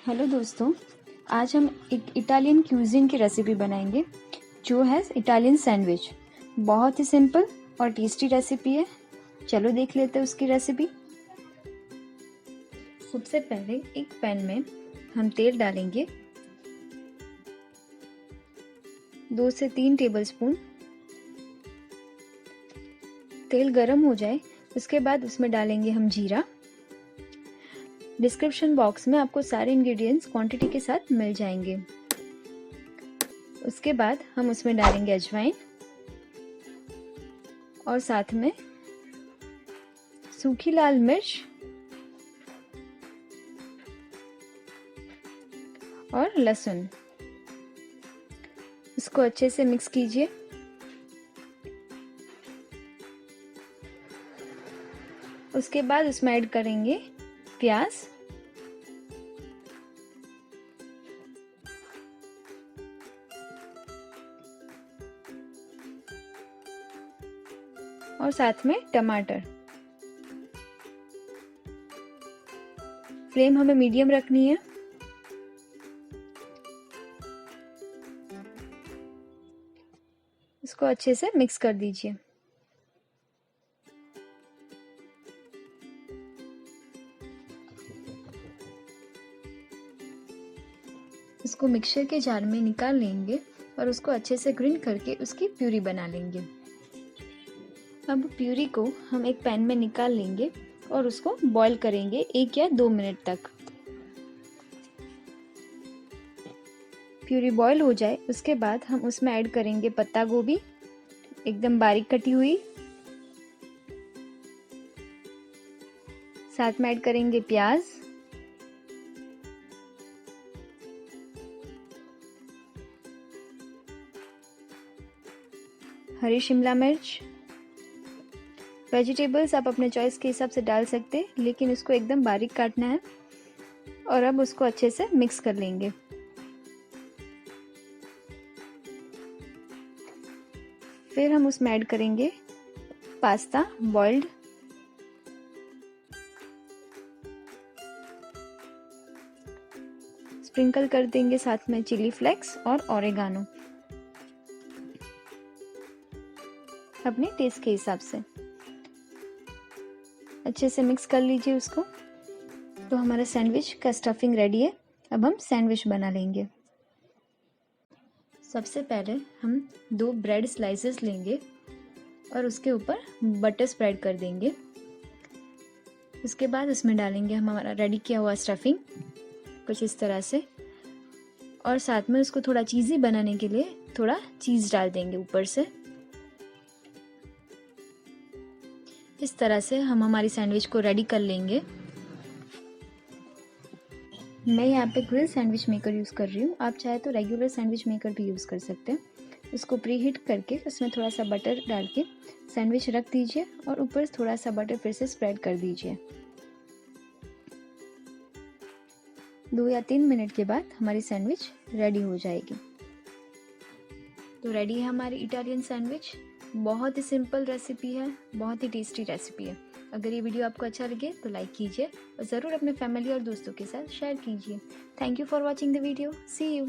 Hello दोस्तों, आज हम एक इटालियन क्यूजीन की रेसिपी बनाएंगे जो है इटालियन सैंडविच। बहुत ही सिंपल और टेस्टी रेसिपी है। चलो देख लेते हैं उसकी रेसिपी। सबसे पहले एक पैन में हम तेल डालेंगे 2 से 3 टेबलस्पून। तेल गरम हो जाए उसके बाद उसमें डालेंगे हम जीरा। डिस्क्रिप्शन बॉक्स में आपको सारे इंग्रेडिएंट्स क्वांटिटी के साथ मिल जाएंगे। उसके बाद हम उसमें डालेंगे अजवाइन और साथ में सूखी लाल मिर्च और लहसुन। इसको अच्छे से मिक्स कीजिए। उसके बाद उसमें ऐड करेंगे प्याज और साथ में टमाटर। फ्लेम हमें मीडियम रखनी है। इसको अच्छे से मिक्स कर दीजिए। इसको मिक्सर के जार में निकाल लेंगे और उसको अच्छे से ग्राइंड करके उसकी प्यूरी बना लेंगे। अब प्यूरी को हम एक पैन में निकाल लेंगे और उसको बॉईल करेंगे 1 या 2 मिनट तक। प्यूरी बॉईल हो जाए उसके बाद हम उसमें ऐड करेंगे पत्ता गोभी एकदम बारीक कटी हुई। साथ में ऐड करेंगे प्याज, हरी शिमला मिर्च। वेजिटेबल्स आप अपने चॉइस के हिसाब से डाल सकते हैं, लेकिन इसको एकदम बारीक काटना है। और अब उसको अच्छे से मिक्स कर लेंगे। फिर हम उसमें ऐड करेंगे पास्ता बॉइल्ड, स्प्रिंकल कर देंगे साथ में चिली फ्लेक्स और ओरेगानो अपने टेस्ट के हिसाब से। अच्छे से मिक्स कर लीजिए उसको। तो हमारा सैंडविच का स्टफिंग रेडी है। अब हम सैंडविच बना लेंगे। सबसे पहले हम 2 ब्रेड स्लाइसेस लेंगे और उसके ऊपर बटर स्प्रेड कर देंगे। उसके बाद उसमें डालेंगे हम हमारा रेडी किया हुआ स्टफिंग कुछ इस तरह से, और साथ में उसको थोड़ा चीज़ी बनाने के लिए थोड़ा चीज़ डाल देंगे ऊपर से। इस तरह से हम हमारी सैंडविच को रेडी कर लेंगे। मैं यहाँ पे ग्रिल सैंडविच मेकर यूज़ कर रही हूँ। आप चाहे तो रेगुलर सैंडविच मेकर भी यूज़ कर सकते हैं। उसको प्री हीट करके उसमें थोड़ा सा बटर डाल के सैंडविच रख दीजिए और ऊपर थोड़ा सा बटर फिर से स्प्रेड कर दीजिए। 2 या 3 मिनट के बाद हमारी सैंडविच रेडी हो जाएगी। तो रेडी है हमारी इटालियन सैंडविच। बहुत ही सिंपल रेसिपी है, बहुत ही टेस्टी रेसिपी है। अगर ये वीडियो आपको अच्छा लगे तो लाइक कीजिए और ज़रूर अपने फैमिली और दोस्तों के साथ शेयर कीजिए। Thank you for watching the video. See you.